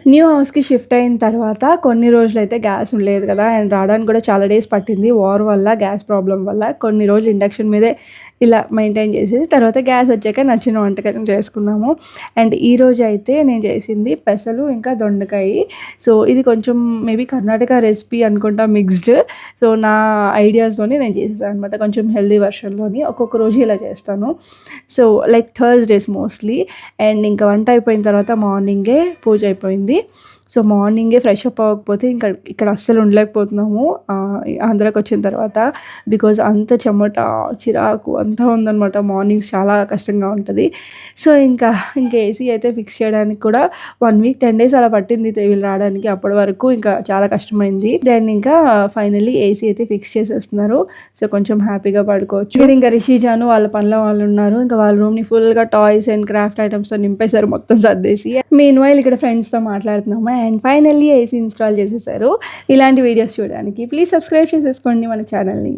New హౌస్‌కి shift అయిన తర్వాత కొన్ని రోజులైతే గ్యాస్ ఉండలేదు కదా! అండ్ రావడానికి కూడా చాలా డేస్ పట్టింది. వార్ వల్ల, గ్యాస్ ప్రాబ్లమ్ వల్ల. కొన్ని రోజులు ఇండక్షన్ మీదే ఇలా మెయింటైన్ చేసేసి తర్వాత గ్యాస్ వచ్చాక నచ్చిన వంటకం చేసుకున్నాము. అండ్ ఈరోజైతే నేను చేసింది పెసలు ఇంకా దొండకాయ. సో, ఇది కొంచెం మేబీ కర్ణాటక రెసిపీ అనుకుంటా మిక్స్డ్. సో, నా ఐడియాస్‌తోని నేను చేసేసాను అనమాట. కొంచెం హెల్తీ వెర్షన్‌లోని. ఒక్కొక్క రోజు ఇలా చేస్తాను. So, like Thursdays mostly. And ఇంకా వంట అయిపోయిన తర్వాత మార్నింగే పూజ అయిపోయింది. సో, మార్నింగే ఫ్రెష్ అప్ అవ్వకపోతే ఇంకా ఇక్కడ అస్సలు ఉండలేకపోతున్నాము ఆంధ్రాకి వచ్చిన తర్వాత. బికాజ్ అంత చెమట, చిరాకు అంతా ఉందనమాట. మార్నింగ్స్ చాలా కష్టంగా ఉంటది. సో, ఇంకా ఏసీ అయితే ఫిక్స్ చేయడానికి కూడా 1 వీక్ 10 డేస్ అలా పట్టింది వీళ్ళు రావడానికి. అప్పటి వరకు ఇంకా చాలా కష్టమైంది. దెన్ ఇంకా ఫైనల్లీ ఏసీ అయితే ఫిక్స్ చేసేస్తున్నారు. సో, కొంచెం హ్యాపీగా పడుకోవచ్చు. ఇక్కడ ఇంకా రిషి, జాను వాళ్ళ పనిలో వాళ్ళు ఉన్నారు. ఇంకా వాళ్ళ రూమ్‌ని ఫుల్‌గా టాయ్స్ అండ్ క్రాఫ్ట్ ఐటమ్స్‌తో నింపేశారు మొత్తం సర్దేసి. మీన్‌వైల్ ఇక్కడ ఫ్రెండ్స్‌తో మాట్లాడుతున్నాము. అండ్ ఫైనల్లీ ఏసీ ఇన్‌స్టాల్ చేసేసారు. ఇలాంటి వీడియోస్ చూడడానికి ప్లీజ్ సబ్స్క్రైబ్ చేసేసుకోండి మన ఛానల్‌ని.